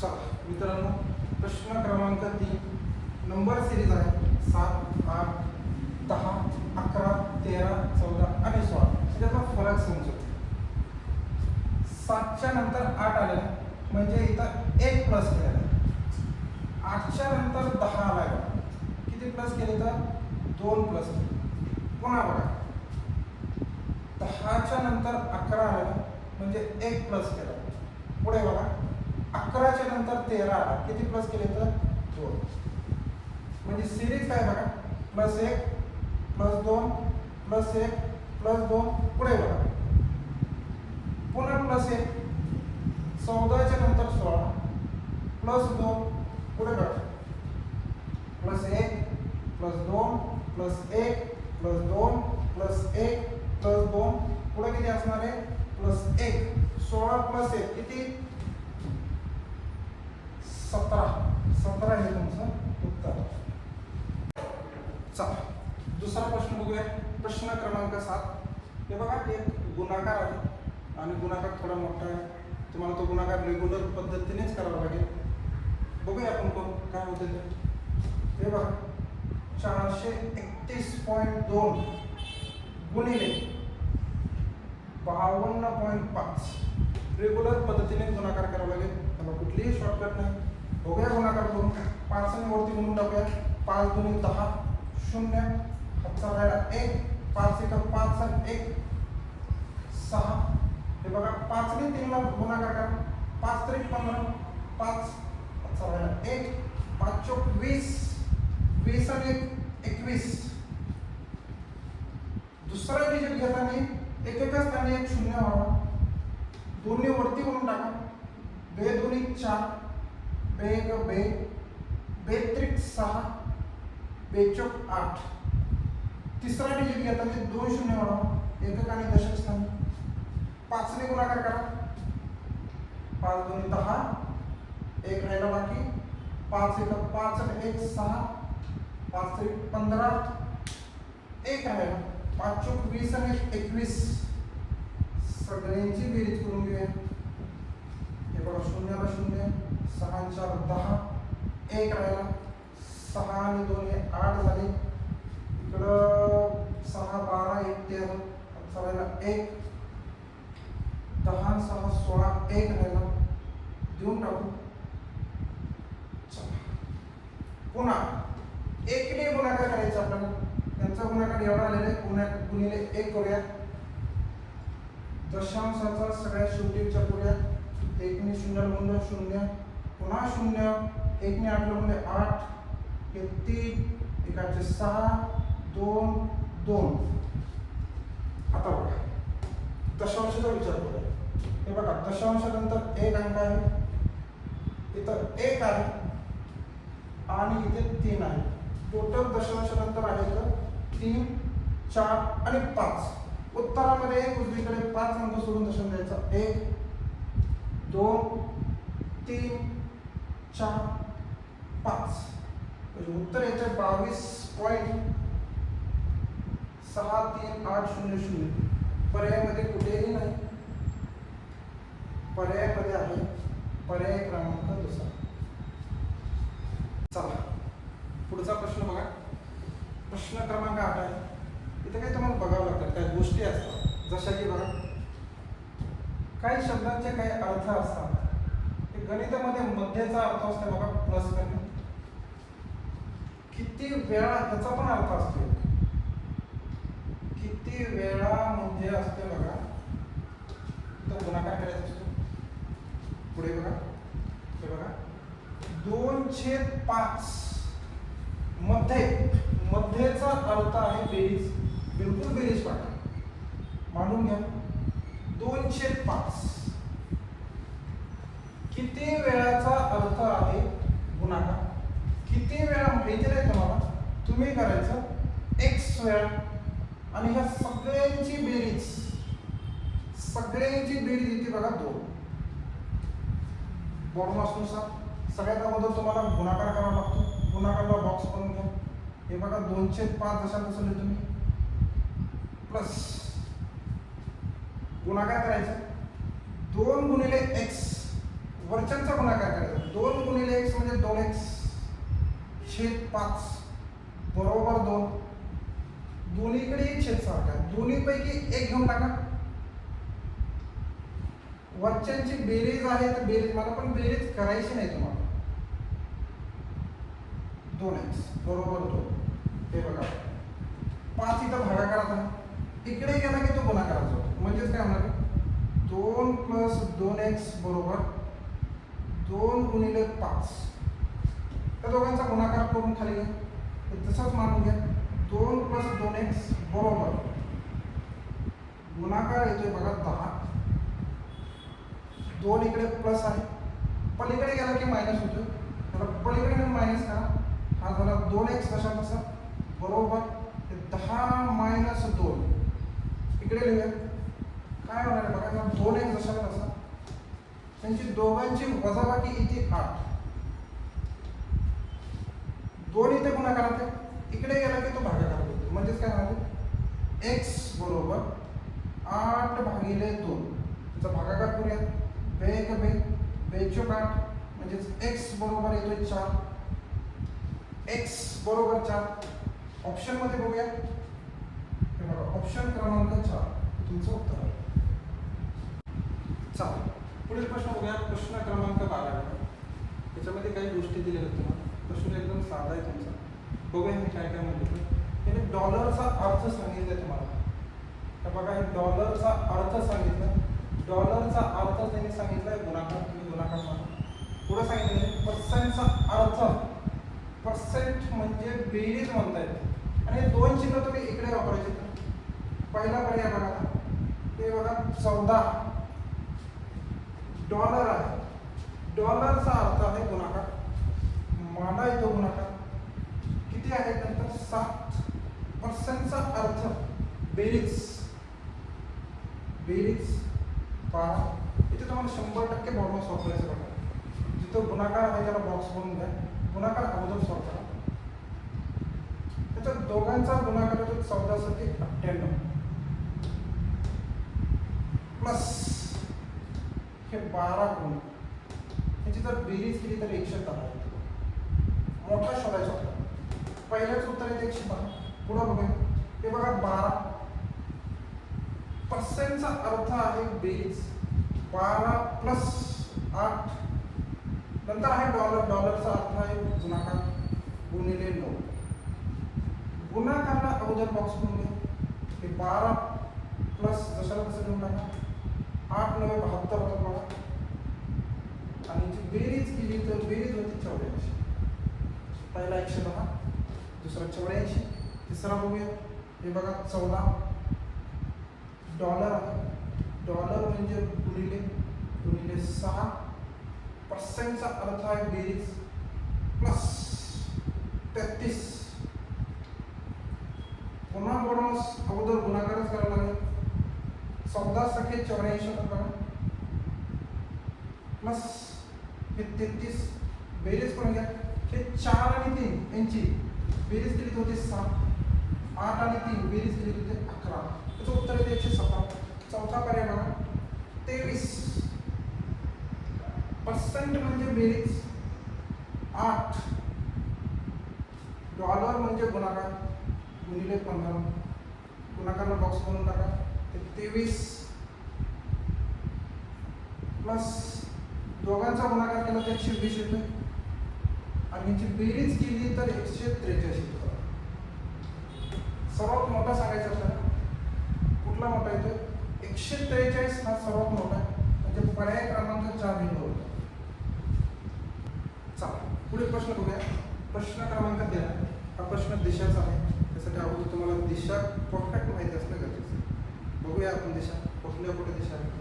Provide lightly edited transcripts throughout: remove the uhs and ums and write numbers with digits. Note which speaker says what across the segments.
Speaker 1: चला मित्रांनो, प्रश्न क्रमांक 3 नंबर सिरीज आहे 7, 8, 10, 11, 13, 14 आणि 16. त्याचा फरक समजू. 7च्या नंतर 8 आले म्हणजे इथं 1 प्लस केलेला आहे. 8च्या नंतर 10 आलाय, किती प्लस केले तर 2 प्लस केले. पुन्हा बघा 10च्या नंतर 11 आले म्हणजे 1 प्लस केला. पुढे बघा 11च्या नंतर 13 आला, किती प्लस केले तर 2. म्हणजे सिरीज काय बघा, प्लस 1 प्लस 2 प्लस 1 प्लस 2. पुढे बघा पुन्हा प्लस 1. 14च्या नंतर 16 प्लस 2. पुढे बघा plus 1 plus 2 plus 1 plus 2 plus 1 plus 2. पुढे किती असणार आहे प्लस 1. 16 प्लस 1 किती 17. 17 हे तुमचं उत्तर. चला दुसरा प्रश्न बघूया. प्रश्न क्रमांक 7. हे बघा एक गुणाकार आहे आणि गुणाकार थोडा मोठा आहे. तुम्हाला तो गुणाकार रेग्युलर पद्धतीनेच करावा लागेल. बघूया आपण काय होते ते. बघा 431.2 गुणिले 52.5 रेग्युलर पद्धतीने गुणाकार करावा लागेल. त्याला कुठलीही शॉर्टकट नाही. बघूया गुणाकार करून 5 ने वरती म्हणून टाकूया. 5 गुणिले 10 0. हातचा राहिला 1. 5 1 5 आणि 1 6. हे बघा 5 ने 3 ला गुणाकार करा. 5 3 15. 5 हातचा राहिला 1. 5 चौक 20. 20 आणि 1 21. दुसरा डिजिट घेताना एक स्थानी एक शून्य व्हावा. दोन्ही वरती म्हणून टाका. 2 दोन्ही 4. 2 1 2. 2 त्रिक 6. 2 चौक 8. तिसरा डिजिट घेताना 2 शून्य व्हावा. एकक आणि दशक स्थानी 5 ने गुणाकार करा. 5 दोन्ही 10. 1 राहिला बाकी. 5 1 5 आणि 1 6. 5 3 15. 1 राहिला. 5 चौक 20 आणि 21. सगळ्यांची बेरीज करून घेऊया. हे बघा 0 ला 0. 6 4 10. 1 राहिला. 6 आणि 2 हे 8 झाले. इकडं 6 12 1 13. राहिला 1. 10 6 16. 1 राहिला. देऊन टाकू. पुन्हा 1 ने गुणाकार करायचा आपल्याला. त्यांचा गुणाकार एवढा आलेला आहे. गुणिले 1 करूया. दशांशाचा सगळ्यात शेवटी विचार करूया. 1 ने 0 गुणले 0. पुन्हा 0. 1 ने 8 गुणले 8. हे 3. 1 6. 2 2. आता बघा दशांशाचा विचार करूया. हे बघा दशांशानंतर 1 अंक आहे. इथं 1 आहे आणि इथे 3 आहे. टोटल दशांशानंतर आहे तर 3 4 आणि 5. उत्तरामध्ये उजवीकडे 5 अंक सोडून दशांश द्यायचा. 1 2 3 4 5. म्हणजे उत्तर येते 22.6380. पर्यायामध्ये कुठेही नाही. पर्यायामध्ये आहे पर्याय क्रमांक 2. चला पुढचा प्रश्न बघा. प्रश्न क्रमांक 8 आहे. इथे काही तुम्हाला बघावं लागतात. काही गोष्टी असतात जशा की बघा काही शब्दांचे काही अर्थ असतात. ते गणितामध्ये मध्येचा अर्थ असतो बघा प्लस करणे. किती वेळा त्याचा पण अर्थ असतो. किती वेळा म्हणजे असते बघा तर गुणाकार करायचा असतो. पुढे बघा हे बघा 2/5 मध्येचा अर्थ आहे बेरीज. बिलकुल बेरीज पाठा मानून घ्या. 2/5 किती वेळाचा अर्थ आहे गुणाकार. किती वेळा माहिती नाही तुम्हाला. तुम्ही करायचं x वेळा आणि ह्या सगळ्यांची बेरीज येते बघा 2. बॉडमासनुसार सगळ्यात अगोदर तुम्हाला गुणाकार करावा लागतो. गुणाकारला बॉक्स बनवून घ्या. हे बघा 2/5 जशा बसवले तुम्ही प्लस गुणाकार करायचा. 2 गुणिले x वरच्यांचा गुणाकार करायचा. 2 गुणिले x म्हणजे 2x छेद 5 बरोबर 2. दोन्हीकडे छेद सारखा, दोन्हीपैकी एक घेऊन टाका. वरच्यांची बेरीज आहे तर बेरीज, मला पण बेरीज करायची नाही तुम्हाला. 2x बरोबर 2. हे बघा 5 इथं भागाकारात आहे, इकडे गेला की तो गुणाकाराचा होतो. म्हणजेच काय होणार 2 प्लस 2x बरोबर 2 गुणिले 5. त्या दोघांचा गुणाकार करून खाली घ्या. तसंच मानून घ्या 2 प्लस 2x बरोबर गुणाकार येतोय बघा 10. 2 इकडे प्लस आहे, पलीकडे गेला की मायनस होतो. त्याला पलीकडे मायनस करा. हा झाला 2x कशा तसा बरोबर 10 मायनस 2. इकडे लिहूया काय होणार आहे बघा. 2x जशा तसा त्यांची दोघांची वजाबाकी इथे 8. 2 इथे गुणाकारात आहे, इकडे गेला की तो भागाकार होतो. म्हणजेच काय होणार x बरोबर 8 भागिले 2. त्याचा भागाकार करूया. 2 एक 2, 2 चौक 8 म्हणजेच x बरोबर येतोय 4. x बरोबर 4. ऑप्शन मध्ये बघूया. हे बघा ऑप्शन क्रमांक 4 तुमचं उत्तर आहे. चला पुढील प्रश्न बघूया. प्रश्न क्रमांक 12. त्याच्यामध्ये काही गोष्टी दिलेल्या आहेत तुम्हाला. प्रश्न एकदम साधा आहे तुमचा. बघूया मी काय काय म्हणतो. त्याने डॉलरचा अर्थ सांगितलं तुम्हाला. तर बघा हे डॉलरचा अर्थ सांगितलं. डॉलरचा अर्थ त्यांनी सांगितलाय गुणाकार. तुम्ही गुणाकार म्हणा. पुढे सांगितलं पर्सेंटचा अर्थ. पर्सेंट म्हणजे बेरीज म्हणतायत आणि हे 2 चिन्ह तुम्ही इकडे वापरायचे. पहिला पर्याय बघा ते बघा 14 डॉलर आहे. डॉलरचा अर्थ आहे गुणाकार. मांडा येतो गुणाकार किती आहे नंतर 7. पर्सेंटचा अर्थ बेरीज. बेरीज 12. इथे तुम्हाला 100% बॉर्डर्स वापरायचं बघा. जिथं गुणाकार आहे त्याला बॉक्स बनवून द्या. गुणाकार अगोदर सॉल्व करा. त्याच्या दोघांचा गुणाकार होतो 14 × 98 प्लस हे 12 गुण. याची जर बेरीज केली तर 110 येतो. मोठा शोधायचा होता. पहिल्याच उत्तर आहे 110. पुढे बघूया. हे बघा 12. पर्सेंटचा अर्थ आहे बेरीज 12 प्लस 8. नंतर आहे डॉलर. डॉलरचा अर्थ आहे गुणाकार गुणिले 9. गुणाकारला अगोदर बॉक्स बनवून घ्या. हे 12 प्लस जशाला कसं घेऊन टाका. 8 9 72 होतात बघा. आणि जी बेरीज केली तर बेरीज होती 84. पहिला 110, दुसरा 84, तिसरा बघूया. हे बघा 14 डॉलर आहे. डॉलर म्हणजे गुणिले गुणिले 6. पर्सेंटचा अर्थ आहे बेरीज प्लस 33. पुन्हा बोनस अगोदर गुणाकारच करावा लागेल. 14 सखे 84 होतात बघा प्लस हे 33. बेरीज करून घ्या. हे 4 आणि 3 यांची बेरीज केली होती 7. 8 आणि 3 बेरीज केली होती 11. त्याचं उत्तर येते 117. चौथा पर्याय बघा 23. पर्सेंट म्हणजे बेरीज 8. डॉलर म्हणजे गुणाकार गुणिले 15. गुणाकारला बॉक्स बनवून टाका. 23 प्लस दोघांचा गुणाकार केला तर 120 येतोय. आणि याची बेरीज केली तर 143 येतो. सर्वात मोठा सांगायचा आपल्याला कुठला मोठा येतोय 143 हा सर्वात मोठा आहे. म्हणजे पर्याय क्रमांक 4 बिंदू होता. चला पुढील प्रश्न बघूया. प्रश्न क्रमांक 13. हा प्रश्न दिशाचा आहे. त्यासाठी अगोदर तुम्हाला दिशा परफेक्ट माहिती असणं गरजेचं आहे. बघूया आपण दिशा कुठल्या कुठे दिशा आहे.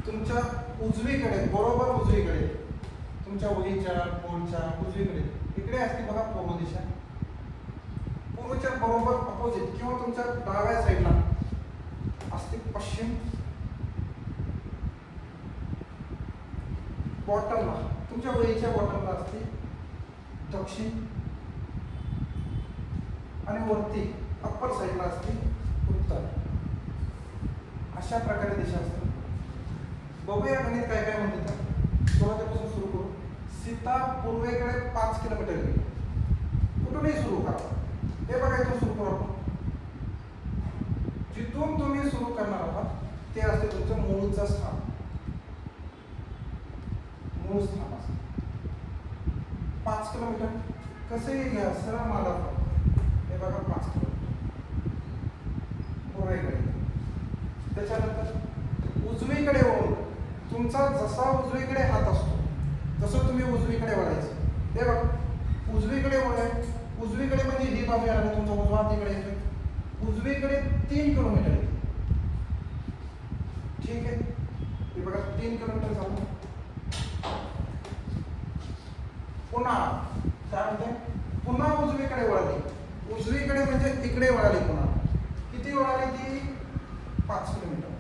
Speaker 1: तुमच्या उजवीकडे बरोबर उजवीकडे तुमच्या वहीच्या बोर्डच्या उजवीकडे इकडे असते बघा पूर्व दिशा. पूर्वच्या बरोबर अपोजिट किंवा तुमच्या डाव्या साईडला असते पश्चिम. बॉटमला तुमच्या वहीच्या बॉटमला असते दक्षिण. आणि वरती अप्पर साईडला असते उत्तर. अशा प्रकारे दिशा असतात. बघूया गणित काय काय म्हणतात. सुरुवातीपासून सुरू करू. सीता पूर्वेकडे 5 किलोमीटर गेली. कुठूनही सुरू करा. हे बघा इथून सुरू करू आपण. जिथून तुम्ही सुरू करणार आहात ते असते तुमचं मूळचं स्थान. मूळ स्थान असते 5 किलोमीटर. कसंही घ्या, सरळ मागा. हे बघा 5 किलोमीटर पूर्वेकडे. त्याच्यानंतर उजवीकडे वळून तुमचा जसा उजवीकडे हात असतो तसं तुम्ही उजवीकडे वळायचं. हे बघा उजवीकडे वळाय. उजवीकडे म्हणजे ही बाजू येणार, तुमचा उजवा हात इकडे येतो. उजवीकडे 3 किलोमीटर आहे. ठीक आहे, हे बघा 3 किलोमीटर झालं. पुन्हा काय म्हणते, पुन्हा उजवीकडे वळाली. उजवीकडे म्हणजे इकडे वळाली. पुन्हा किती वळाली ती? 5 किलोमीटर.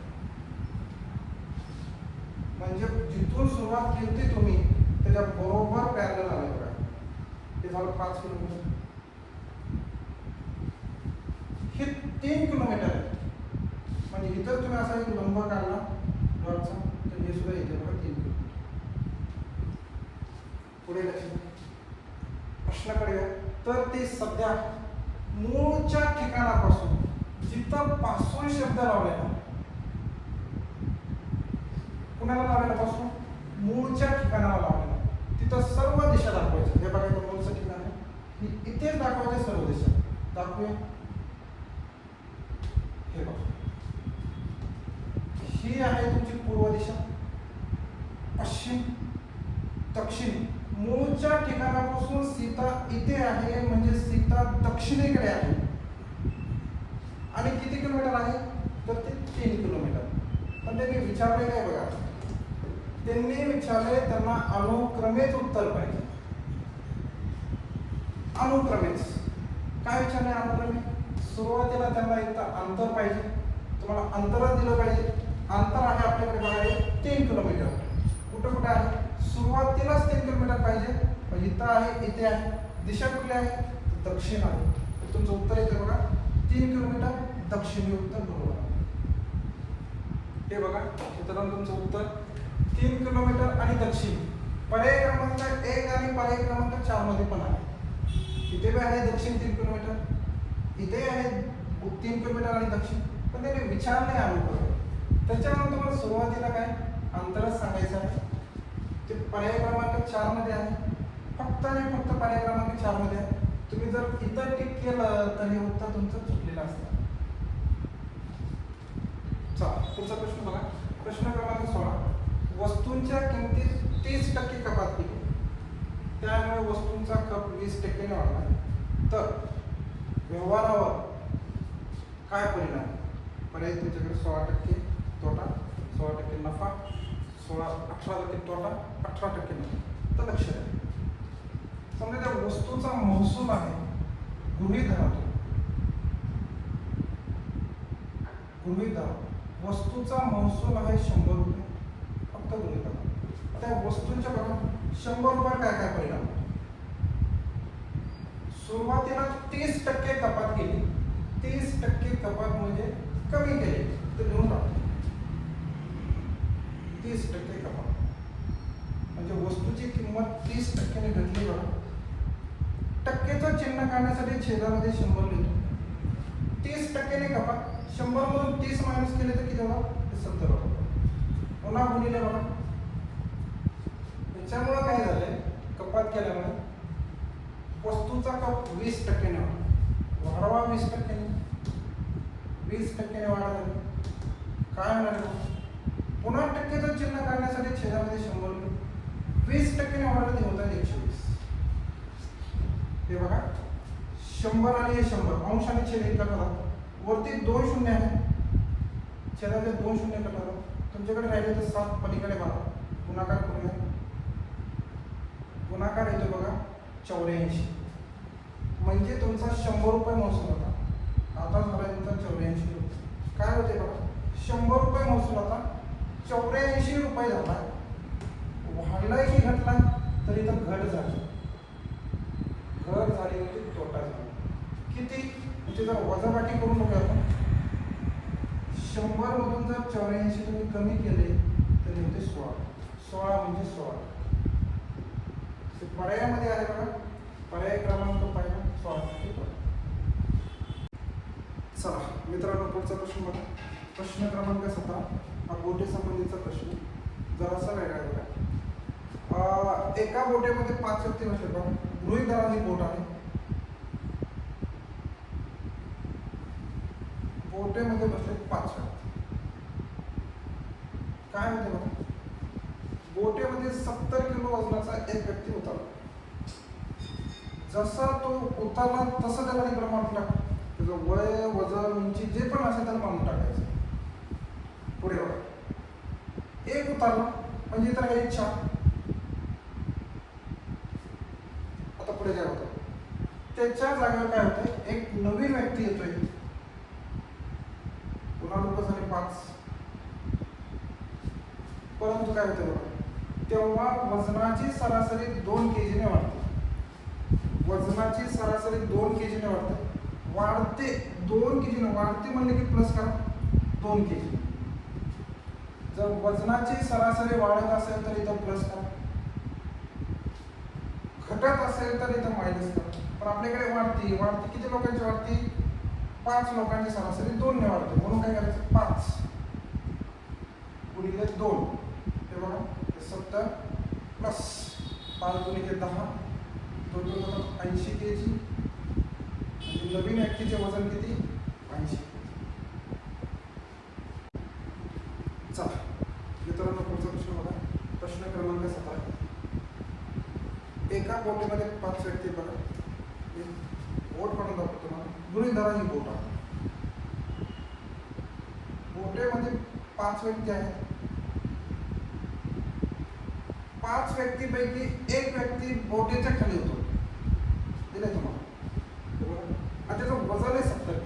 Speaker 1: म्हणजे जिथून सुरुवात केली तुम्ही त्याच्या बरोबर पॅरलल आले. बघा हे झालं 5 किलोमीटर. हे 3 किलोमीटर आहे. म्हणजे इथं तुम्ही असा एक लंब काढला डॉटचा तर हे सुद्धा येते बघा 3 किलोमीटर. पुढे लक्ष द्या. प्रश्नाकडे तर ते सध्या मूळच्या ठिकाणापासून जिथं पासून शब्द लावलेला, कुणाला लावलेला पासून? मूळच्या ठिकाणाला लावलेला. तिथं सर्व दिशा दाखवायच्या. हे बघा मूळचं ठिकाण आहे, इथेच दाखवायचे सर्व दिशा. दाखवूया. हे बघा ही आहे तुमची पूर्व दिशा, पश्चिम, दक्षिण. मूळच्या ठिकाणापासून सीता इथे आहे म्हणजे सीता दक्षिणेकडे आहे. आणि किती किलोमीटर आहे? तर ते 3 किलोमीटर. पण त्यांनी विचारले काय बघा, त्यांनी विचारले त्यांना अनुक्रमेच उत्तर पाहिजे. अनुक्रमेच काय विचारले? अनुक्रमे. सुरुवातीला त्यांना इथं अंतर पाहिजे. तुम्हाला अंतरच दिलं पाहिजे. अंतर आहे आपल्याकडे बघा 3 किलोमीटर. कुठं कुठं आहे? सुरुवातीलाच 3 किलोमीटर पाहिजे. इथं आहे, इथे आहे. दिशा कुठली आहे? दक्षिण आहे. तुमचं उत्तर येते बघा 3 किलोमीटर दक्षिणी. उत्तर बरोबर. हे बघा मित्रांनो तुमचं उत्तर 3 किलोमीटर आणि दक्षिण. पर्याय क्रमांक 1 आणि पर्याय क्रमांक 4 मध्ये पण आहे. इथे बी आहे दक्षिण 3 किलोमीटर, इथे आहे 3 किलोमीटर आणि दक्षिण. पण त्याने विचार नाही अनुक्रम. त्याच्यामुळे तुम्हाला सुरुवातीला काय अंतरच सांगायचं आहे. ते पर्याय क्रमांक 4 मध्ये आहे. फक्त आणि फक्त पर्याय क्रमांक 4 मध्ये आहे. तुम्ही जर इतर टिक केलं तर हे उत्तर तुमचं चुकलेलं असतं. चला पुढचा प्रश्न बघा. प्रश्न क्रमांक 16. वस्तूंच्या किमतीत 30% कपात केली, त्यामुळे वस्तूंचा खप 20% वाढला, तर व्यवहारावर काय परिणाम? पर्याय तुमच्याकडे 16% तोटा, 16% नफा, 18% तोटा, 18% नफा. तर लक्ष द्या. समजा त्या वस्तूचा महसूल आहे, गृहीत धरा तो, गृहीत धरा वस्तूचा महसूल आहे 100 रुपये. फक्त गृहीत धरा. त्या वस्तूंच्या बघा 100 रुपये काय काय परिणाम? सुरुवातीला 30% कपात केली. 30% कपात म्हणजे कमी केले तर लिहून टाकतो. 30% कपात म्हणजे वस्तूची किंमत 30% ने घटली. बघा टक्केचं चिन्ह काढण्यासाठी छेदामध्ये 100 लिहितो. 30% ने कपात. 100 मधून 30 मायनस केले तर किती होणार? 70 होणार. पुन्हा गुणिले बघा. त्याच्यामुळे काय झालंय, कपात केल्यामुळे वस्तूचा कप 20% ने वाढवा. 20% ने 20% ने वाढ झाली. काय होणार? पुन्हा टक्केचं चिन्ह काढण्यासाठी छेदामध्ये 100 लिहितो. 20% ने वाढलं ते होतात 120. हे बघा 100 आणि हे 100 अंश आणि छेद एकत्र होतात. वरती 2 शून्य आहे, छेदाचे 2 शून्य कट होतात. तुमच्याकडे राहिले तर 7 पलीकडे 12. गुणाकार करूया. गुणाकार येतो बघा 84. म्हणजे तुमचा 100 रुपये महसूल होता, आता झाला तुमचा 84 रुपये. काय होते बघा 100 रुपये महसूल होता 84 रुपये झाला. वाढलाय की घटला? तर इथं घट झाली. घट झाली म्हणजे तोटा झाला. किती? म्हणजे जर वजाबाकी करून बघूया आपण. 100 मधून जर 84 तुम्ही कमी केले तर होते 16. 16 म्हणजे 16. पर्यायामध्ये आहे बघा, पर्याय क्रमांक पहिला 16. चला मित्रांनो, पुढचा प्रश्न बघा. प्रश्न क्रमांक 17 हा बोटे संबंधीचा प्रश्न. जरासा वेगळा आहे बघा. एका बोटेमध्ये 5 व्यक्ती बसले बघा. गृहीत धरा ही बोट आहे. बोटेमध्ये बसले 5 व्यक्ती. काय होते बघा, बोटेमध्ये 70 किलो वजनाचा एक व्यक्ती उतरला. जसा तो उतरला तसं त्याला इकडे मारून टाका. त्याचं वय, वजन, उंची जे पण असेल त्याला मारून टाकायचं. पुढे बघा, एक उतरला म्हणजे इतर काही इच्छा. आता पुढे काय होतं, त्याच्या जागेवर काय होतंय, एक नवीन व्यक्ती येतोय. पुन्हा लोक झाले 5. परंतु काय होतं बघा, तेव्हा वजनाची सरासरी 2 kg ने वाढते. वजनाची सरासरी 2 kg ने वाढते. वाढते 2 kg ने वाढते म्हणले की प्लस करा 2 kg. जर वजनाची सरासरी वाढत असेल तर इथं प्लस करा, घटत असेल तर इथं मायनस करा. पण आपल्याकडे वाढती किती लोकांची वाढती, 5 लोकांची सरासरी 2 ने वाढते. म्हणून काय करायचं, 5 गुणिले 2. हे बघा 70 प्लस 5 गुणिले 10 टोटल होतात 80 kg. नवीन व्यक्तीचे वजन किती, 80 kg. चला मित्रांनो, पुढचा प्रश्न बघा. प्रश्न क्रमांक 17. एका बोटीमध्ये 5 व्यक्ती बघा. बोट म्हणून दाखवतो तुम्हाला. गृहीत धरा ही बोट आहे. बोटेमध्ये 5 व्यक्ती आहेत. 5 व्यक्तीपैकी एक व्यक्ती बोटीच्या खाली होतो. दिले तुम्हाला. आणि त्याचं वजन आहे 70 kg.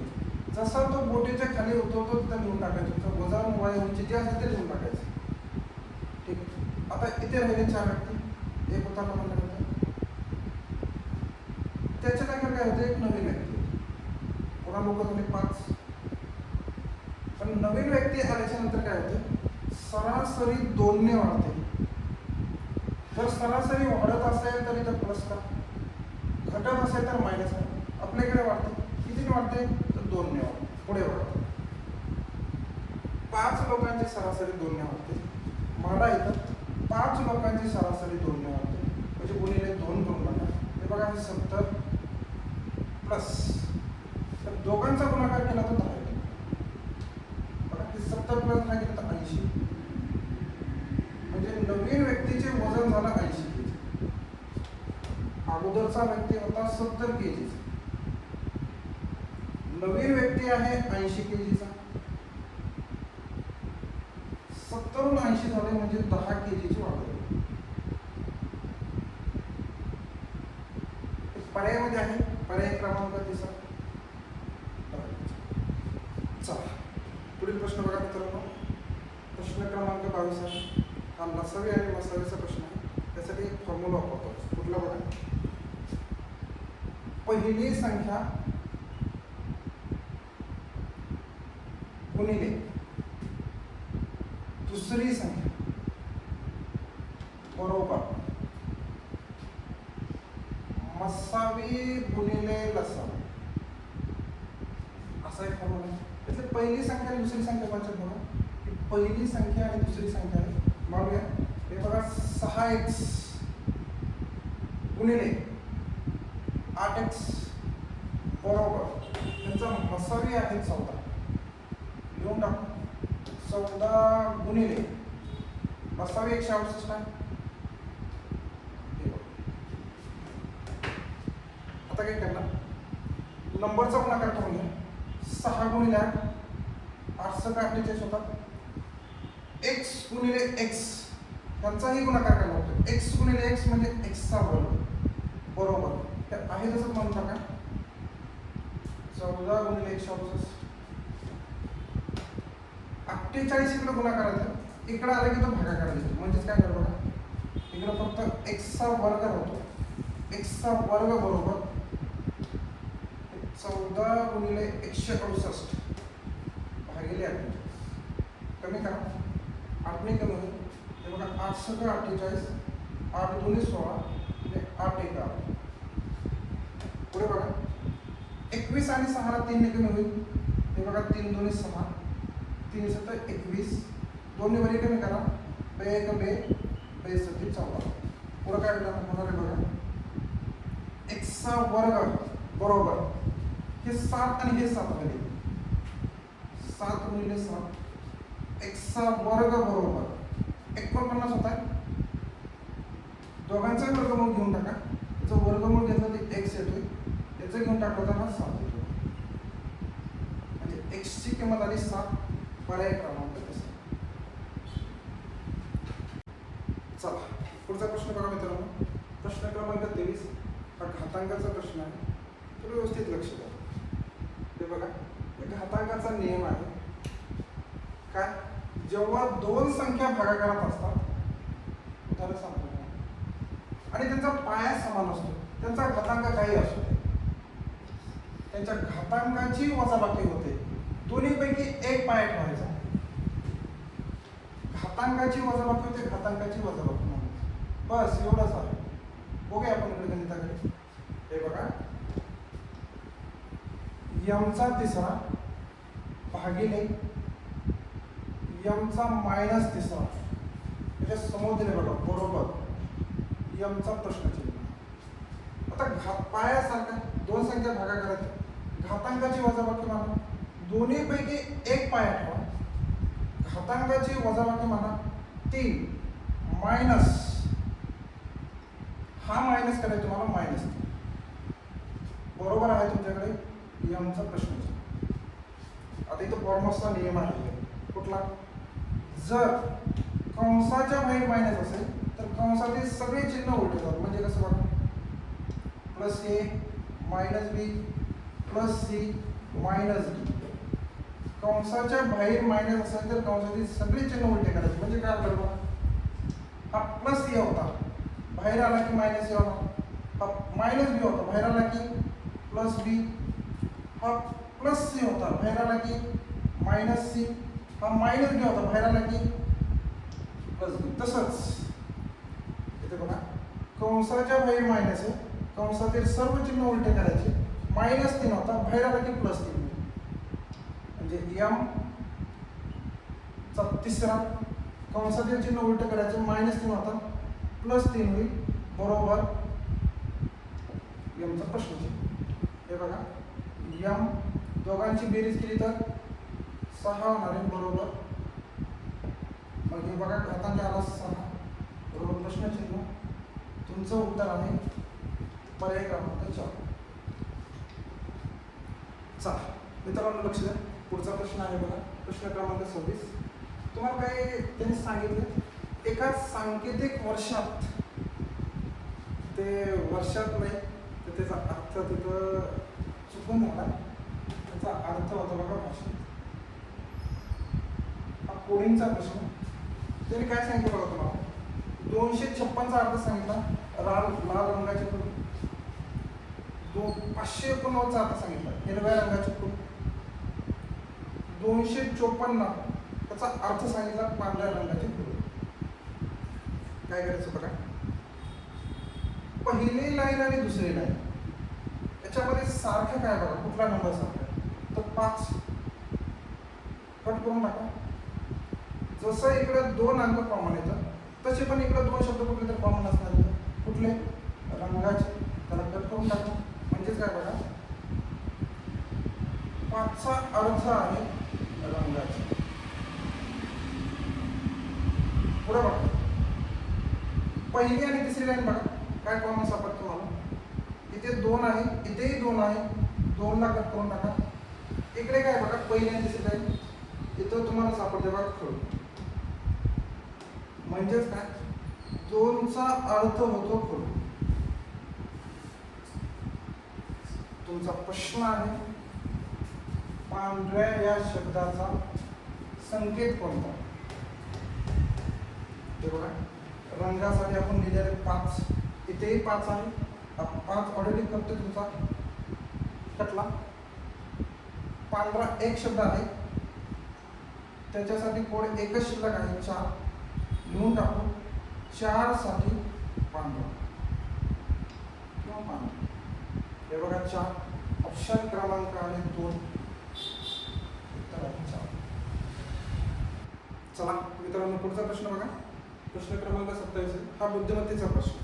Speaker 1: जसा तो बोटीच्या खाली उतरतो तिथं लिहून टाकायचं. त्याचं वजन, वय, उंची जे असेल ते लिहून टाकायचं. ठीक आहे. आता इथे राहिले 4 व्यक्ती. एक उतरला म्हणल्यानंतर त्याच्या जागेवर काय होतं, एक नवीन व्यक्ती होती. पुन्हा लोक झाले 5. पण नवीन व्यक्ती आल्याच्या नंतर काय होते, सरासरी 2 ने वाढते. जर सरासरी वाढत असेल तर इथं प्लस का, घटत असेल तर मायनस का. आपल्याकडे वाढते, किती वाढते, तर 2 ने वाढते. पुढे वाढते 5 लोकांची सरासरी 2 ने वाढते. मला इथं 5 लोकांची सरासरी 2 ने वाढते. म्हणजे गुणिले 2 करून टाका. हे बघा, 70 प्लस, तर दोघांचा गुणाकार केला तर 10 येतो. बघा 70 प्लस नाही केलं तर 80. म्हणजे नवीन व्यक्तीचे वजन झालं 80 kg. अगोदरचा व्यक्ती होता 70 kg. नवीन व्यक्ती आहे 80 kg. 70 80 झाले म्हणजे 10 kg ची वाढ झाली. पर्यायामध्ये आहे, पर्याय क्रमांक 3. चला पुढील प्रश्न बघा मित्रांनो. प्रश्न क्रमांक 22 आहे. हा लसावी आणि मसावीचा प्रश्न आहे. त्यासाठी एक फॉर्म्युला वापरतो. कुठला बघा, पहिली संख्या गुणिले दुसरी संख्या बरोबर मसावी गुणिले लसावी, असा एक फॉर्म्युला आहे. त्यातली पहिली संख्या आणि दुसरी संख्या कोणत्या बघा. पहिली संख्या आणि दुसरी संख्या आहे. मागूया हे बघा, 6x गुणिले 8x बरोबर त्यांचा मसावी आहे 14. लिहून टाकू. 14 गुणिले मसावी 168 आहे. आता काय करणार, नंबरचा गुणाकार करून घ्या. 6 गुणिले 8 8 का 48 होतात. x गुणिले x यांचाही गुणाकार करावा लागतो. x गुणिले x म्हणजे x चा वर्ग बरोबर हे आहे तसंच म्हणून टाका. 14 गुणिले 168. 48 इकडे गुणाकारायचा, इकडे आलं की तो भागाकार दिसतो. म्हणजेच काय करा बघा, इकडे फक्त x चा वर्ग होतो. x चा वर्ग बरोबर 14 गुणिले 168 भागिले 48. कमी करा, 8 ने कमी होईल. हे बघा 8 × 48, 8 × 16 म्हणजे 8 एक 8. पुढे बघा 21 आणि 6 ला 3 ने कमी होईल. हे बघा 3 2 6, 3 7 21, 2 ने वरी कमी करा, 2 1 2, 2 7 14. पुढे काय होणार आहे बघा, x चा वर्ग बरोबर हे 7 आणि हे 7 मध्ये 7 गुणिले 7, x चा वर्ग बरोबर 49 होत आहे. दोघांचा वर्गमूळ घेऊन टाका, त्याचं वर्गमूळ घेतलं ते x येतोय, त्याचं घेऊन टाकलं तर हा 7 येतो. म्हणजे x ची किंमत आली 7, पर्याय क्रमांक तसा. चला पुढचा प्रश्न बघा मित्रांनो, प्रश्न क्रमांक 23 हा घातांकाचा प्रश्न आहे. तुम्ही व्यवस्थित लक्ष द्या. हे बघा घातांकाचा नियम आहे काय, जेव्हा दोन संख्या भागाकारात असतात, उदाहरण सांगतो आणि त्यांचा पाया समान असतो, त्यांचा घातांक काही असतो, त्यांच्या घातांकाची वजाबाकी होते, दोन्हीपैकी एक पाया ठेवायचा. घातांकाची वजाबाकी होते, घातांकाची वजाबाकी नाही, बस एवढंच आहे. बघूया आपण इकडे गणिताकडे. हे बघा यमचा तिसरा भागिले यमचा मायनस तिसरा, त्याच्या समोर दिले बघा बरोबर यमचा प्रश्नचिन्ह. आता घात पायासारखा दोन संख्या भागाकारात, घातांकाची वजाबाकी माना, दोन्हीपैकी एक पाया ठेवा, घातांकाची वजाबाकी माना 3 मायनस, हा मायनस करायचा तुम्हाला मायनस 3 बरोबर आहे तुमच्याकडे यमचा प्रश्नचिन्ह. आता इथं फॉर्मसचा नियम आहे कुठला, जर कंसाच्या बाहेर मायनस असेल तर कंसाचे सगळे चिन्ह उलटे जातात. म्हणजे कसं बघा, प्लस ए मायनस बी प्लस सी मायनस डी. कंसाच्या बाहेर मायनस असेल तर कंसाचे सगळे चिन्ह उलटे करायचे. म्हणजे काय बघा, हा प्लस ए होता, बाहेर आला की मायनस ए होता, हा मायनस बी होता, बाहेर आला की प्लस बी, हा प्लस सी होता, बाहेर आला की मायनस सी, हा मायनस बी होता, बाहेर आला की प्लस बी. तसंच इथे बघा, कंसाच्या बाहेर मायनस आहे, कंसातील सर्व चिन्ह उलटे करायचे, -3 होता, बाहेर आला की +3. म्हणजे यम चा तिसरा कंसातील चिन्ह उलटे करायचे, -3 होता, +3 होईल, बरोबर यमचा प्रश्न. हे बघा यम दोघांची बेरीज केली तर 6 होणार आहे, बरोबर. मग हे बघा घातांक आला 6, बरोबर प्रश्नचिन्ह. तुमचं उत्तर आहे पर्याय क्रमांक 4. चला मित्रांनो लक्ष द्या, पुढचा प्रश्न आहे बघा, प्रश्न क्रमांक 26. तुम्हाला काय त्यांनी सांगितलं, एका सांकेतिक वर्षात, ते वर्षात नाही तर त्याचा अर्थ तिथं चुकून झाला, त्याचा अर्थ होता बघा भाषेत. हा कोडिंगचा प्रश्न. त्यांनी काय सांगितलं बघा तुम्हाला, 256चा अर्थ सांगितला, लाल रंगाचे फूल. 589चा अर्थ सांगितला, हिरव्या रंगाचे फूल. 254 त्याचा अर्थ सांगितला, पांढऱ्या रंगाचे फूल. काय करायचं बघा, पहिली लाईन आणि दुसरी लाईन याच्यामध्ये सारखं काय बघा, कुठला नंबर सारखा आहे तर 5. कट करून टाका. जसं इकडे 2 अंक कॉमन येतं तसे पण इकडे 2 शब्द कुठले तर कॉमन असणार आहेत. कुठले, रंगाचे. त्याला कट करून टाका. म्हणजेच काय बघा, 5चा अर्थ आहे रंगाचे. पुढे बघा, पहिली आणि तिसरी लाईन बघा काय कॉमन सापडतं तुम्हाला. इथे 2 आहे, इथेही 2 आहे, 2 ला कट करून टाका. इकडे काय बघा, पहिली आणि तिसरी लाईन, इथं तुम्हाला सापडते बघा खडू. म्हणजेच काय, 2चा अर्थ होतो खडू. तुमचा प्रश्न आहे, पांढऱ्या या शब्दाचा संकेत कोणता. ते बघा, रंगासाठी आपण लिहिलेले 5, इथेही 5 आहे, 5 ऑलरेडी करतो तुमचा कटला. पांढरा एक शब्द आहे, त्याच्यासाठी कोड एकच शिल्लक आहे, 4 लिहून टाकू. 4 साठी पांढरा. मानतो. हे बघा 4 ऑप्शन क्रमांक आहे 2 उत्तर आहे 4. चला मित्रांनो पुढचा प्रश्न बघा. प्रश्न क्रमांक 27 हा बुद्धिमत्तेचा प्रश्न.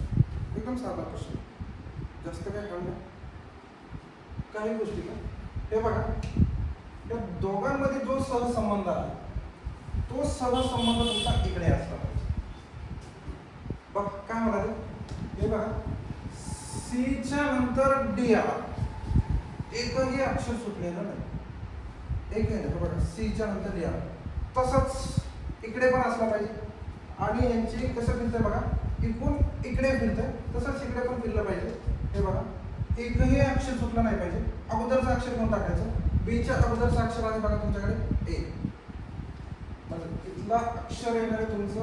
Speaker 1: एकदम साधा प्रश्न, जास्त काय कळलं काही गोष्टी का. हे बघा या दोघांमध्ये जो सहसंबंध आहे तो सहसंबंध तुमचा इकडे असला पाहिजे. बघ काय म्हणाले, हे बघा C च्या नंतर D आला, एकही अक्षर सुटलेलं नाही. एक आहे बघा C च्या नंतर D आला, तसंच इकडे पण असला पाहिजे. आणि यांची कसं फिरतंय बघा, इकडून इकडे फिरतंय तसंच इकडे पण फिरलं पाहिजे. हे बघा एकही अक्षर सुटलं नाही पाहिजे. अगोदरचं अक्षर कोण टाकायचं, B च्या अगोदरचं अक्षर आहे बघा तुमच्याकडे A, म्हणजे इथला अक्षर येणार आहे तुमचं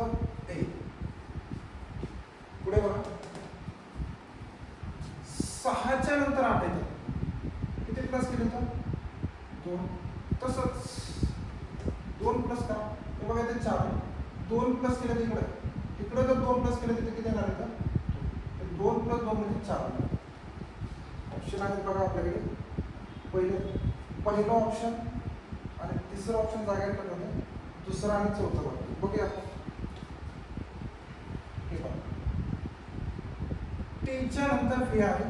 Speaker 1: A. पुढे बघा 6 च्या नंतर 8 येतं, किती प्लस केलं तर 2. तसंच 2 प्लस करा, हे बघा ते 4 आहे. 2 प्लस केलं इकडे जर 2 प्लस केलं तिथे किती येणार आहे, 2 प्लस 2 म्हणजे 4. ऑप्शन आहेत बघा आपल्याकडे, पहिलं ऑप्शन आणि तिसरं ऑप्शन जागेवर टाकलं, दुसरं आणि चौथं बघा. बघूया हे बघा T च्या नंतर V आहे,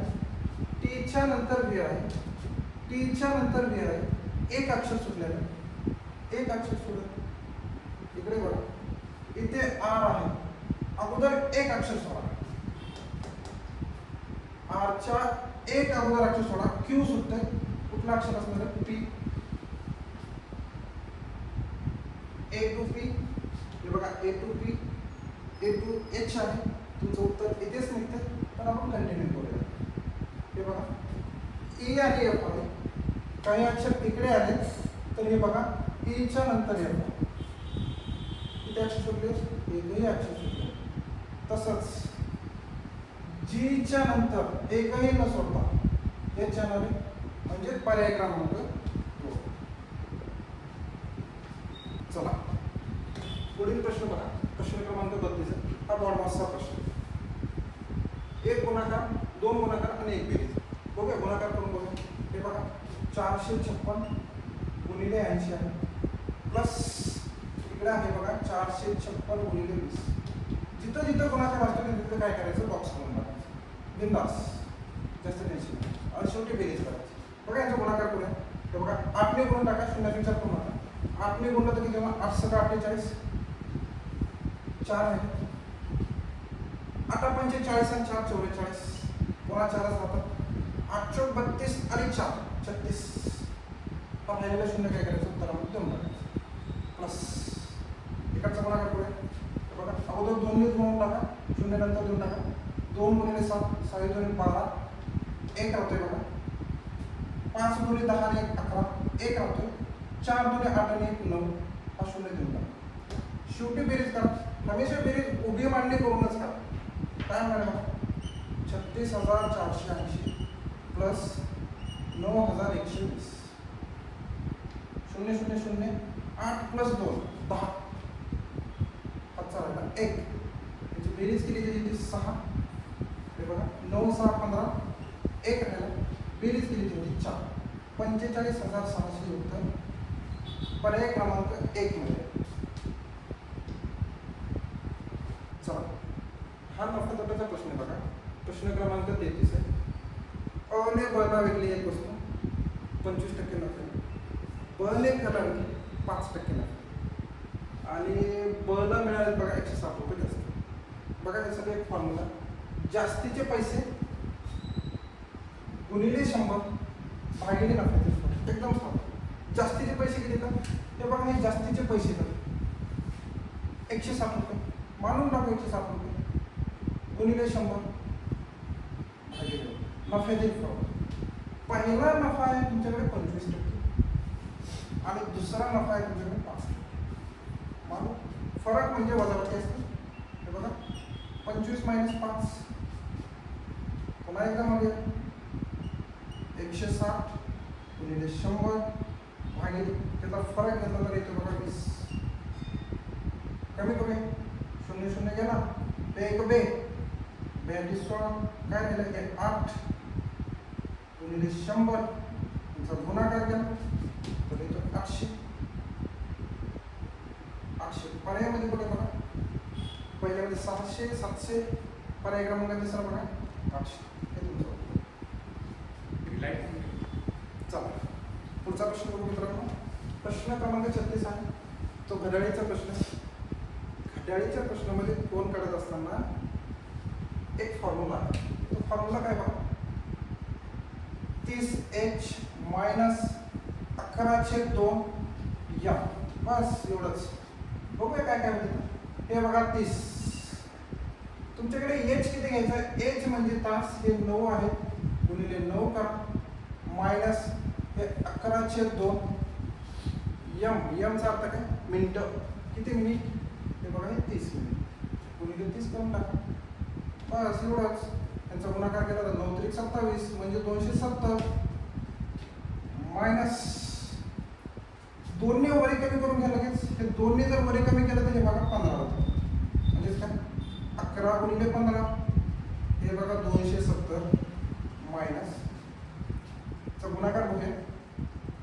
Speaker 1: T च्या नंतर V आहे, T च्या नंतर V आहे. एक अक्षर सुटलेलं आहे, एक अक्षर सुटलं. इकडे बघा इथे R आहे, अगोदर एक अक्षर सोडा, R च्या एक अगोदर अक्षर सोडा, Q सुटतंय. कुठलं अक्षर असणार आहे, P. A to P, हे बघा A to P, A to H आहे. तुमचं उत्तर इथेच निघतंय, पण आपण कंटिन्यू करूया. हे बघा E आणि F आहे, काही अक्षर इकडे आले तर हे बघा E च्या नंतर F आहे. किती अक्षर सुटले, एकही अक्षर सुटले. तसंच G च्या नंतर एकही न सोडता हे चॅनल म्हणजे पर्याय क्रमांक 2. चला पुढील प्रश्न बघा. प्रश्न क्रमांक 32 हा बॉडमासचा प्रश्न. एक गुणाकार, 2 गुणाकार आणि एक बेरीज. बघूया गुणाकार करून बघूया. हे बघा 456 गुणिले 80 आहे, प्लस इकडे आहे बघा 456 गुणिले 20. जिथं जिथं गुणाकार असतो तिथं काय करायचं, बॉक्स करून टाकायचं, बिंदास, जास्त टेन्शन नाही. आणि शेवटी बेरीज करायची. बघा यांचा गुणाकार करूया. हे बघा 8 ने गुणून टाका, 0 विचार करू नका. 8 ने गुणलं तर किती होणार, 8 7 48, 4 आहे. आता 45 आणि 4 44, पुन्हा 4च राहतात. 8 चौक 32 आणि 4 36. पण राहिलेलं 0 काय करायचं, उत्तरामध्ये देऊन टाकायचं. प्लस इकडचा गुणाकार करूया. हे बघा अगोदर 2 ने गुणून टाका, 0 नंतर देऊन टाका. 2 गुणिले 7, 6 2 12, 1 राहतोय बघा. 5 गुणिले 10 आणि 1 11, 1 राहतोय. 4 गुणिले 8 आणि 1 9, हा 0 देऊन टाका. शेवटी बेरीज करा. हमेशा बेरीज उभी मांडणी करूनच करा. काय म्हणाले बघा, 36,480 प्लस 9,120, 0 0 0, 8 प्लस 2 10, हातचा राहिला 1. याची बेरीज केली त्याची 6. हे बघा 9 6 15, 1 राहिला. बेरीज केली त्याची 4, 45,600 उत्तर पर्याय क्रमांक 1 मध्ये. चला हा नफा तोट्याचा प्रश्न आहे बघा. प्रश्न क्रमांक 33 आहे. अ ने ब ला विकली एक वस्तू 25% नफा, ब ने क ला विकली 5% नफा आणि ब ला मिळाले बघा 160 रुपये जास्त. बघा हे सगळं एक फॉर्म्युला, जास्तीचे पैसे गुणिले 100 भागिले नफा. एकदम सोपं. जास्तीचे पैसे किती येतात, हे बघा हे जास्तीचे पैसे येतात 160 रुपये, मानून टाकू 160 रुपये गुणिले 100 भागिले नफ्यातील फरक. पहिला नफा आहे तुमच्याकडे 25% आणि दुसरा नफा आहे तुमच्याकडे 5%. मानू फरक म्हणजे वजाबाकी असते. हे बघा 25 - 5, पुन्हा एकदा मध्ये 160 गुणिले 100 भागिले त्याचा फरक घेतला तर येतो बघा 20. कमी कमी 0 0 गेला, 1 2 16 काय झालं, 8 गुणिले 100 यांचा गुणाकार केला तर येतो 800. 800 पर्यायामध्ये बघा बघा, पहिल्यामध्ये 600 700, पर्याय क्रमांक तिसरा बघा 800. हे तुमचं चला पुढचा प्रश्न बघू मित्रांनो. प्रश्न क्रमांक 36 आहे तो घड्याळीचा प्रश्न. घड्याळीच्या प्रश्नामध्ये कोण काढत असताना एक फॉर्म्युला आहे. तो फॉर्म्युला काय बघा, 30h मायनस 11/2 m. बस एवढंच. बघूया काय काय होतं. हे बघा 30. तुमच्याकडे एच किती घ्यायचं आहे, एच म्हणजे तास, हे 9 आहे गुणिले 9 करा मायनस हे 11/2 m. चा अर्थ काय, मिनिटं. किती मिनिट, हे बघा हे 30 मिनिट गुणिले 30 करून टाका. बस एवढंच. त्यांचा गुणाकार केला तर 9 त्रिक 27 म्हणजे 270 मायनस 2ने वरी कमी करून घ्या लगेच. हे 2ने जर वरी कमी केलं तर हे बघा 15 होतं. म्हणजेच काय 11 गुणिले 15 हे बघा 270 मायनस चा गुणाकार बघूया.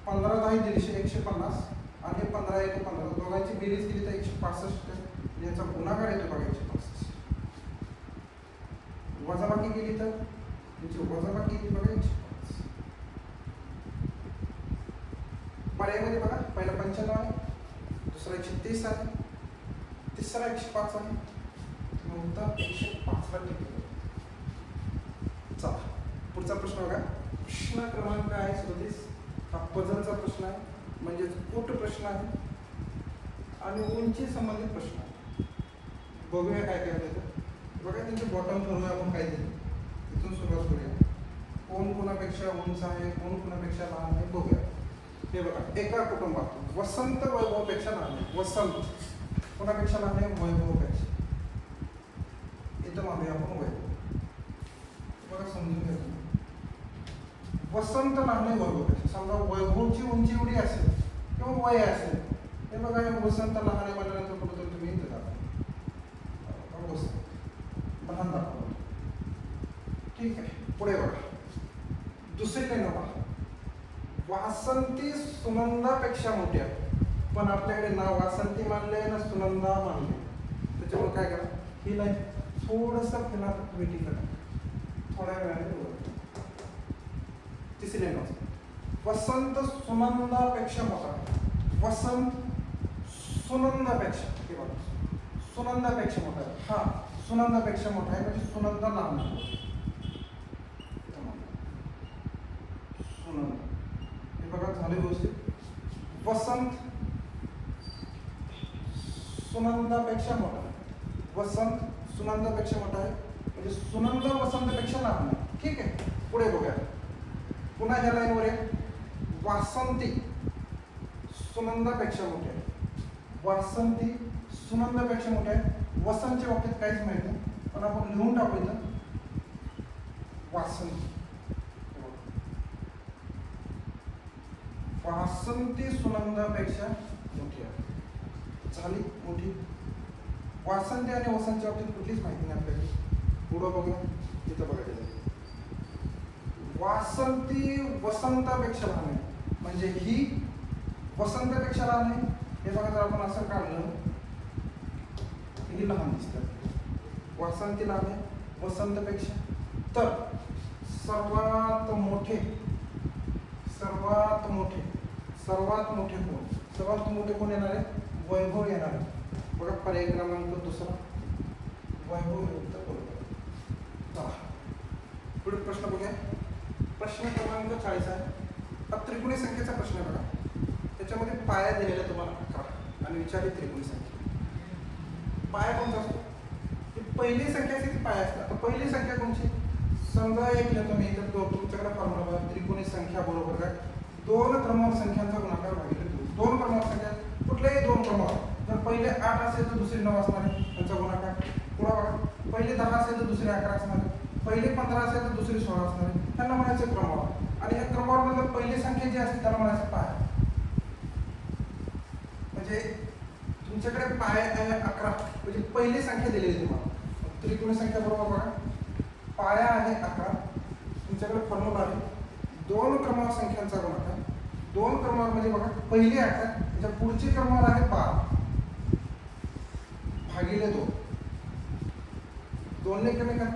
Speaker 1: 15 10 दिलीशे 150 आणि 15 1 15 दोघांची बेरीज केली तर 165. याचा गुणाकार येतो बघा 165. वजाबाकी केली तर याची वजाबाकी येते बघा 105. पर्यायामध्ये बघा पहिला 95 आहे, दुसरा 130 आहे, तिसरा 105 आहे. उत्तर 105 ला टिकलं. चला पुढचा प्रश्न बघा. प्रश्न क्रमांक आहे 37. हा पझलचा प्रश्न आहे, म्हणजेच कोट प्रश्न आहे आणि उंची संबंधित प्रश्न आहे. बघूया काय काय होतं. बघा त्यांचे बॉटम ठरवूया आपण काय दिलं, इथून सुरुवात करूया. कोण कोणापेक्षा उंच आहे, कोण कोणापेक्षा लहान आहे बघूया. हे बघा, एका कुटुंबात वसंत वैभवपेक्षा लहान आहे. वसंत कोणापेक्षा लहान आहे, वैभवपेक्षा. इथं मानूया आपण वैभव. बघा समजून घ्या तुम्ही. वसंत लहान आहे वैभवपेक्षा. समजा वैभवची उंची एवढी असेल किंवा वय असेल, हे बघा हे वसंत लहान आहे म्हणल्यानंतर कुठं तुम्ही इथं दाखवा वसंत लहान दाखवा. ठीक आहे, पुढे बघा. दुसरी लाईन बघा. वासंती सुनंदापेक्षा मोठी आहे, पण आपल्याकडे ना वासंती मानले ना सुनंदा मानले. त्याच्यामुळे काय करा, ही लाईन थोडंसं फिला वेटी करा, थोड्या वेळाने वर. तिसरी लाईन वाचा. वसंत सुनंदापेक्षा मोठा आहे. वसंत सुनंदापेक्षा, हे बघा सुनंदापेक्षा मोठा आहे. हा सुनंदापेक्षा मोठा आहे म्हणजे सुनंदा लहान आहे. सुनंदा हे बघा झाले व्यवस्थित. वसंत सुनंदापेक्षा मोठा आहे. वसंत सुनंदापेक्षा मोठा आहे म्हणजे सुनंदा वसंतपेक्षा लहान आहे. ठीक आहे, पुढे बघूया. पुन्हा ह्या लाईनवर आहे. वासंती सुनंदापेक्षा मोठी आहे. वासंती सुनंदापेक्षा मोठी आहे. वसंतच्या बाबतीत काहीच माहिती नाही, पण आपण लिहून टाकू इथं वासंती. वासंती सुनंदापेक्षा मोठी आहे. झाली मोठी. वासंती आणि वसंतच्या बाबतीत कुठलीच माहिती नाही आपल्याकडे. पुढं बघूया, तिथं बघायचं. वासंती वसंतापेक्षा लहान आहे म्हणजे ही वसंतापेक्षा लहान आहे. हे बघा, जर आपण असं काढलं ही लहान दिसतात. वासंती लहान आहे वसंतपेक्षा. तर सर्वात मोठे कोण? सर्वात मोठे कोण येणार आहे? वैभव येणार आहे. बघा पर्याय क्रमांक दुसरा वैभव युक्त बरोबर. चला पुढे प्रश्न बघूया. प्रश्न क्रमांक 40 आहे. त्रिकोणी संख्येचा प्रश्न बघा. त्याच्यामध्ये पाया दिलेला तुम्हाला 11 आणि विचारली त्रिकोणी संख्या. पाया कोणता असतो? ती पहिली संख्या असते ती पाया असतात. तर पहिली संख्या कोणची? समजा एक लिहितो मी, तर तुमच्याकडे फॉर्म्युला बघा. त्रिकोणी संख्या बरोबर काय? दोन क्रमांक संख्यांचा गुणाकार भागिले 2. दोन क्रमांक संख्या कुठलेही दोन क्रमांक. जर पहिले 8 असेल तर दुसरी 9 असणार आहे, त्यांचा गुणाकार. पुढे बघा, पहिले 10 असेल तर दुसरी 11 असणार आहे, पहिले 15 असेल तर दुसरी 16 असणार आहे. त्यांना म्हणायचं क्रमवार. आणि या क्रमवारमध्ये पहिली संख्या जी असते त्याला म्हणायचं पाया. म्हणजे तुमच्याकडे पाया आहे 11, म्हणजे पहिली संख्या दिलेली तुम्हाला. त्रिकोणी संख्या बरोबर बघा, पाया आहे 11. तुमच्याकडे फॉर्म्युला आहे दोन क्रमांक संख्यांचा गुणाकार. दोन क्रमांक म्हणजे बघा पहिली 8 आहे, त्याच्या पुढची क्रमांक आहे 12 भागिले 2. 2 ने कमी करा,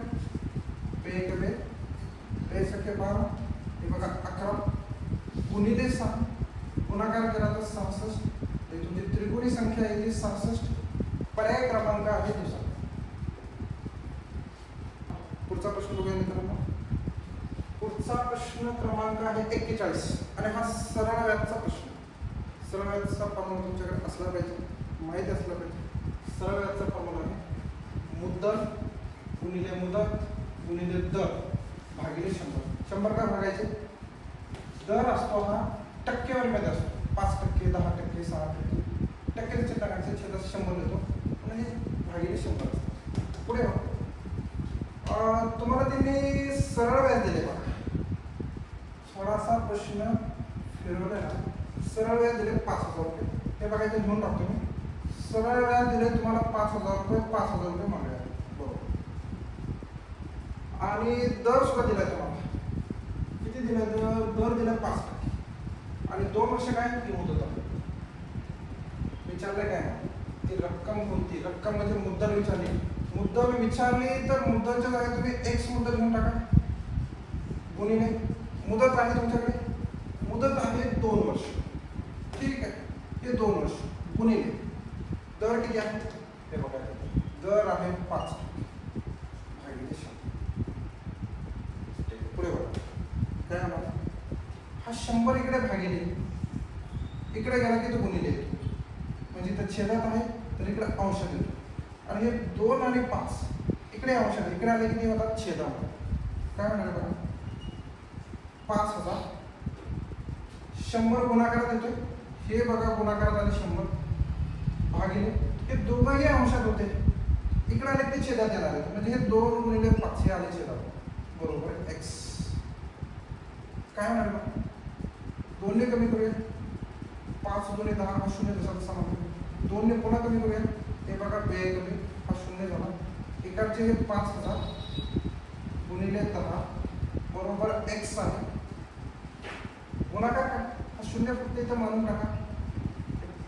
Speaker 1: बे 12 हे बघा 11 गुणिले 6 गुणाकार केला तर 66. हे तुमची त्रिकोणी संख्या आहे ती 66. पर्याय क्रमांक आहे दुसरा. पुढचा प्रश्न बघूया मित्रांनो. पुढचा प्रश्न क्रमांक आहे 41 आणि हा सरळ व्याजचा प्रश्न. सरळ व्याजचा फॉर्म्युला तुमच्याकडे असला पाहिजे, माहिती असला पाहिजे. सरळ व्याजचा फॉर्म्युला आहे मुद्दल गुणिले मुदत गुणिले दर भागिले 100. 100 का भागायचे? दर असतो हा टक्केवारीमध्ये असतो. 5%, 10%, 6%. टक्क्याच्या चिन्हांचे छेदात 100 देतो म्हणजे भागिले 100 असतो. पुढे बघा तुम्हाला त्यांनी सरळ व्याज दिले बघा. थोडासा प्रश्न फिरवला ना. सरळ व्याज दिले 5000 रुपये. हे बघायचं घेऊन टाकतो मी. सरळ व्याज दिले तुम्हाला 5000 रुपये, 5000 रुपये मागले बरोबर. आणि दर सुद्धा दिलाय तुम्हाला. किती दिला? दर दिला 5%. आणि 2 वर्ष काय ती मुदत आहे. विचारलं काय ती रक्कम कोणती? रक्कम म्हणजे मुद्दल विचारली. मुद्दल विचारली तर मुद्दलच्या जागी तुम्ही एक्स मुद्दल घेऊन टाका गुणिले मुदत आहे तुमच्याकडे. मुदत आहे 2 वर्ष. ठीक आहे, हे 2 वर्ष गुणिले दर किती आहे हे बघा. दर आहे 5% भागिले 100. पुढे बघा काय आम्हाला हा 100 इकडे भागिले इकडे गेला की तो गुणिले येतो. म्हणजे इथं छेदात आहे तर इकडे अंशात येतो. आणि हे 2 आणि 5 इकडे अंशात इकडे आले किती होतात छेदामध्ये. काय म्हणाले बघा 5000 100 गुणाकारात येतोय. हे बघा गुणाकारात आले 100 भागिले हे दोघंही अंशात होते. इकडे आले ते छेदात येणार आहेत म्हणजे हे 2 गुणिले 5 हे आले छेदात बरोबर एक्स. काय म्हणाले बघा 2 ने कमी करूया. 5 गुणिले 10 हा 0 तसा म्हणतो. 2 ने पुन्हा कमी करूया. हे बघा बे कमी हा 0 झाला. इकडचे हे 5000 गुणिले 10 बरोबर एक्स आहे. गुणाकार काय हा 0 फक्त इथं मानून टाका.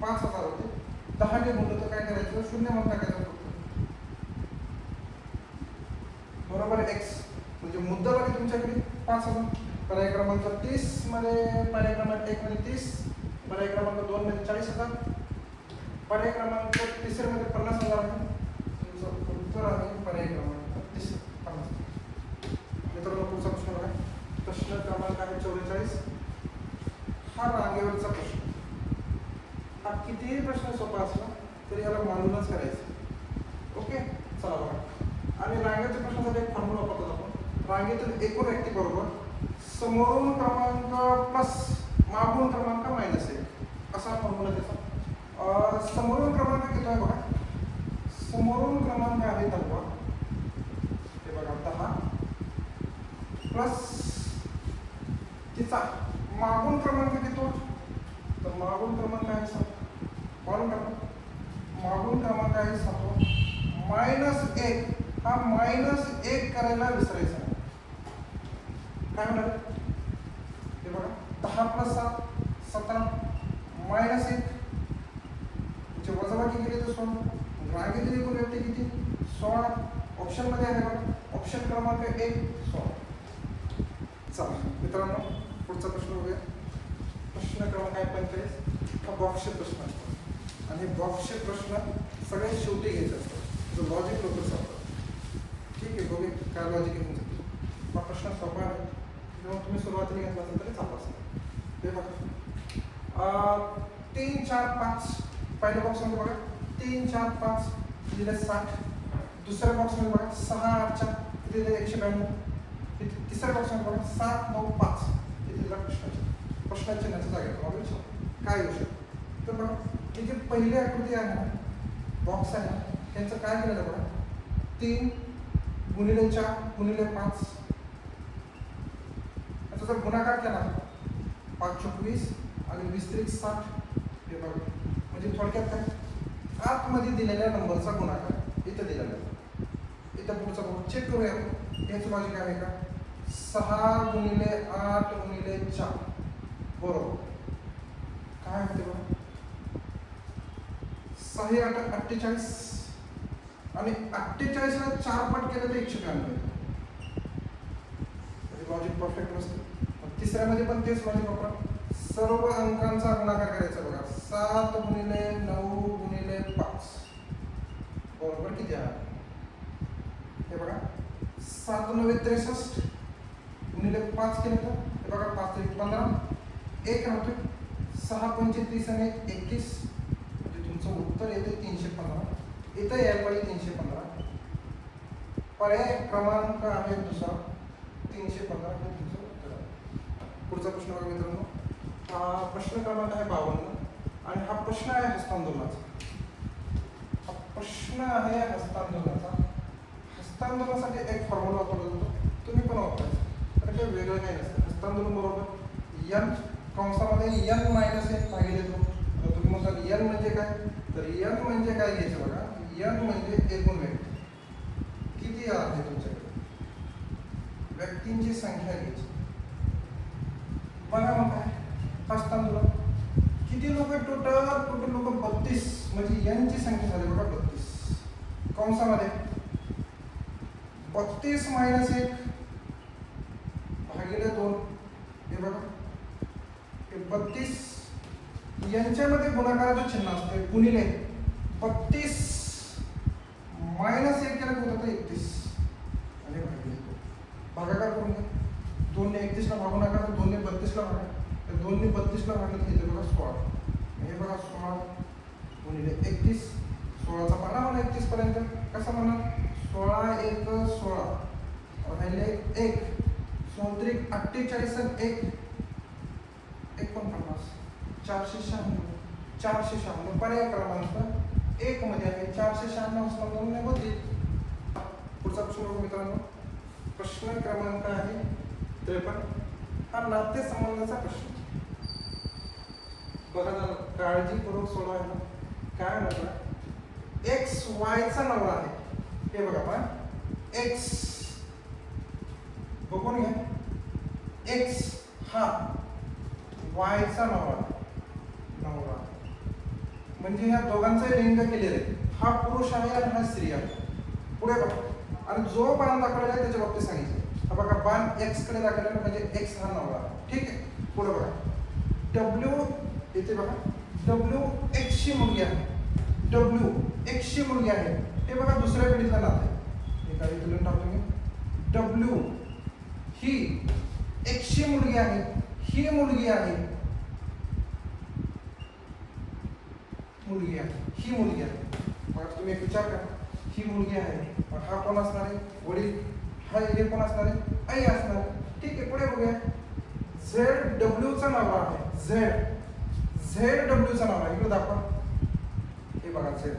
Speaker 1: 5000 होते 10 ने गुणलं तर काय करायचं 0 म्हणून टाकायचं फक्त बरोबर एक्स. म्हणजे मुद्दल आहे तुमच्याकडे 5000. पर्याय क्रमांक 30 मध्ये पर्याय क्रमांक 1 मध्ये 30, पर्याय क्रमांक 2 मध्ये 40000, पर्याय क्रमांक 3 मध्ये 50000 आहे. तुमचं उत्तर आहे पर्याय क्रमांक 30 50. मित्रांनो पुढचा प्रश्न बघा. प्रश्न क्रमांक आहे 44. हा रांगेवरचा प्रश्न. हा कितीही प्रश्न सोपा असला तरी याला मानूनच करायचं. ओके चला बघा. आणि रांगेच्या प्रश्नासाठी एक फॉर्म्युला वापरतो आपण. रांगेतील एकूण व्यक्ती बरोबर समोरून क्रमांक प्लस मागून क्रमांक मायनस 1 असा फॉर्म्युला त्याचा. समोरून क्रमांक किती आहे बघा. समोरून क्रमांक आहे 10. हे बघा 10 प्लस तिचा मागून क्रमांक किती तर मागून क्रमांक आहे 7. मागून क्रमांक आहे 7 मायनस 1 हा -1 करायला विसरायचा. काय म्हणतात हे बघा 10 + 7 17 -1 म्हणजे वजाबाकी केली तर 16. रांगेतील एकूण व्यक्ती किती 16. ऑप्शन मध्ये आहे बघा ऑप्शन क्रमांक 1 16. चला मित्रांनो पुढचा प्रश्न बघूया. प्रश्न क्रमांक 45. हा बॉक्सचे प्रश्न असतात आणि हे बॉक्सचे प्रश्न सगळ्यात शेवटी घ्यायचे असतात. जो लॉजिक लोक असतात. ठीक आहे बघूया काय लॉजिक आहे तुमचं. हा प्रश्न सोपा आहे जेव्हा तुम्ही सुरुवातीला घेतला असेल तरी चालू असेल. ते बघा 3 4 5 पहिल्या बॉक्समध्ये बघा 3 4 5 दिले 60. दुसऱ्या बॉक्समध्ये बघा 6 8 4 दिले 192. तिसऱ्या बॉक्समध्ये बघा 7 9 5 दिला प्रश्नाच्या चिन्हाच्या जागेत तुम्हाला विचार काय येऊ शकतं. तर बघा ही जी पहिली आकृती आहे ना बॉक्स आहे ना त्यांचं काय केलेलं बघा 3 गुणिले 4 गुणिले 5 याचा जर गुणाकार केला 5 × 20 आणि 20 × 60 हे बघा म्हणजे थोडक्यात काय आतमध्ये दिलेल्या नंबरचा गुणाकार इथं दिलेला. इथं पुढचा बघू चेक करूया याचं लॉजिक आहे का. 6 गुणिले 8 गुणिले 4 बरोबर काय होते बघा 6 8 48 आणि 48 ला 4 पट केलं तर 192 लॉजिक परफेक्ट नसतं. तिसऱ्यामध्ये पण तेच लॉजिक वापरा. सर्व अंकांचा गुणाकार करायचा बघा 7 गुणिले 9 गुणिले 5 बरोबर किती आहे हे बघा 7 9 63 गुणिले 5 केलं तर हे बघा 5 1 15 एक राहतोय 6 पंचे 30 आणि 21 म्हणजे तुमचं उत्तर येते 315 इथं यायला पाहिजे 315. पर्याय क्रमांक आहे दुसरा 315 हे तुमचं उत्तर आहे. पुढचा प्रश्न बघा मित्रांनो. प्रश्न क्रमांक आहे 52 आणि हा प्रश्न आहे हस्तांदोलनाचा. हा प्रश्न आहे हस्तांदोलनाचा. हस्तांदोलनासाठी एक फॉर्म्युला वापरला जातो तुम्ही पण वापरायचा तर काही वेगळं काही नसतं. हस्तांदोलन बरोबर n कंसामध्ये n मायनस 1 भागिले 2. तर तुम्ही म्हणताल n म्हणजे काय तर n म्हणजे काय घ्यायचं बघा n म्हणजे एकूण व्यक्ती किती आहे तुमच्याकडे व्यक्तींची संख्या घ्यायची बघा मग काय हस्तांदोलन किती लोक टोटल लोक 32 म्हणजे n ची संख्या झाली बघा 32 कंसामध्ये 32 मायनस 1 भागिले 2 हे बघा हे 32 यांच्यामध्ये गुणाकाराचं चिन्ह असते गुणिले 32 मायनस 1 केलं होतं तर 31 आणि भागिले 2 भागाकार करून घ्या 2 ने 31 ला भागू नका तर 2 ने 32 ला भागा तर 2 ने 32 ला भागलं तर इथे बघा 16 हे बघा 16 गुणिले 31 16चा पाना मला 31 पर्यंत कसं म्हणा 16 1 16 राहिले 1 16 48 आणि 1 49 496 पर्याय क्रमांक 1 मध्ये आहे 496 हस्तांदोलन होते. पुढचा प्रश्न बघू मित्रांनो. प्रश्न क्रमांक आहे 53. हा नाते संबंधाचा प्रश्न बघा जरा काळजीपूर्वक सोडवायला काय म्हणतात एक्स वायचा नवरा आहे हे बघा पण एक्स बघून घ्या एक्स हा वायचा नवरा म्हणजे ह्या दोघांचे लिंग केलेले आहे. हा पुरुष आहे आणि हा स्त्री आहे. पुढे बघा आणि जो बाण दाखवलेला आहे त्याच्या बाबतीत सांगितलं. हा बघा बाण एक्स कडे दाखवलेला म्हणजे एक्स हा नवरा ठीक आहे. पुढे बघा डब्ल्यू इथे बघा डब्ल्यू एक्स ची मुलगी आहे डब्ल्यू एक्स ची मुलगी आहे हे बघा दुसऱ्या पिढीतला नातं आहे. हे काही तुलून टाकतो मी डब्ल्यू ही एक्स ची मुलगी आहे ही मुलगी आहे ही मुलगी आहे मग तुम्ही एक विचार करा ही मुलगी आहे मग हा कोण असणार आहे वडील हा हे कोण असणार आहे आई असणार आहे. ठीक आहे पुढे बघूया झेड डब्ल्यूचा नवरा आहे झेड डब्ल्यूचा नवरा आहे इकडे दाखवा हे बघा झेड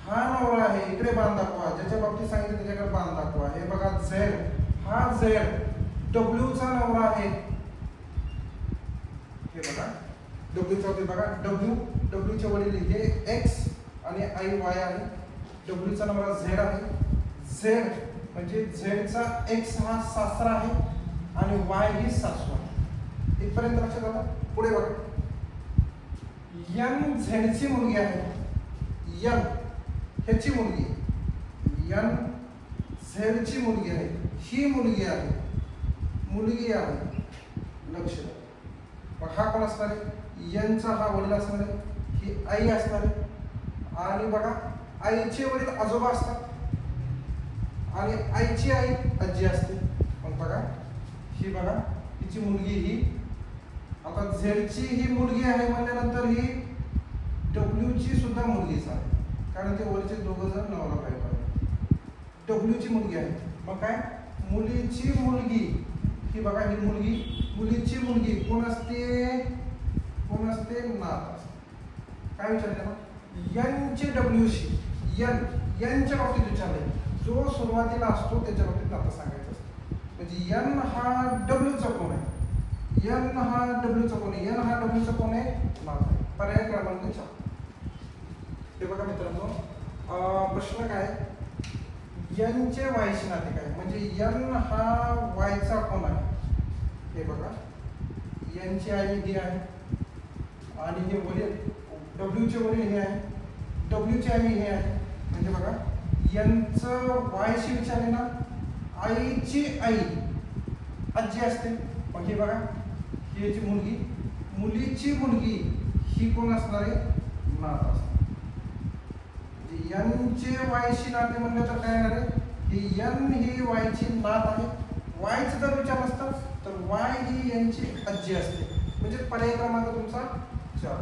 Speaker 1: हा नवरा आहे इकडे बाण दाखवा ज्याच्या बाबतीत सांगितलं त्याच्याकडे बाण दाखवा हे बघा झेड हा झेड डब्ल्यूचा नवरा आहे हे बघा डब्ल्यूचा होते बघा डब्ल्यूचे वडील हे एक्स आणि आई वाय आहे डब्ल्यूचा नंबर झेड आहे झेड म्हणजे झेडचा एक्स हा सासरा आहे आणि वाय ही सासू आहे. इथपर्यंत लक्षात आलं. पुढे बघा एन झेडची मुलगी आहे एन ह्याची मुलगी एन झेडची मुलगी आहे ही मुलगी आहे लक्ष द्या. मग हा कोण असणार आहे यांचा हा वडील असणार आहे ही आई असणार आहे आणि बघा आईचे वडील आजोबा असतात आणि आईची आई आजी असते. मग बघा ही बघा हिची मुलगी ही आता झेडची ही मुलगी आहे म्हणल्यानंतर ही डब्ल्यूची सुद्धा मुलगीच आहे कारण ते वरचे दोघं जण नवरा बायको डब्ल्यूची मुलगी आहे. मग काय मुलीची मुलगी ही बघा ही मुलीची मुलगी कोण असते नात असते. काय विचारलं मग एनचे डब्ल्यूशी एनच्या बाबतीत विचारले जो सुरुवातीला असतो त्याच्या बाबतीत नातं सांगायचं असतं. म्हणजे एन हा डब्ल्यूचा कोण आहे एन हा डब्ल्यूचा कोण आहे एन हा डब्ल्यूचा कोण आहे नात आहे. पर्याय क्रमांक 4. हे बघा मित्रांनो प्रश्न काय एनचे वायचे नाते काय म्हणजे एन हा वायचा कोण आहे हे बघा यांची आई ही आहे आणि हे वडील डब्ल्यूचे वडील हे आहे, डब्ल्यूची आई हे आहे. म्हणजे बघा यांचं वायशी विचारले ना, आईची आई आजी असते. मग हे बघा ही याची मुलगी, मुलीची मुलगी ही कोण असणार आहे, नात असणार. म्हणजे यांचे वायशी नाते म्हणलं तर काय येणार आहे, ही यन ही वायची नात आहे. वायचं जर विचार असतं तर वाय ही यांची आजी असते. म्हणजे पर्याय क्रमांक तुमचा 4.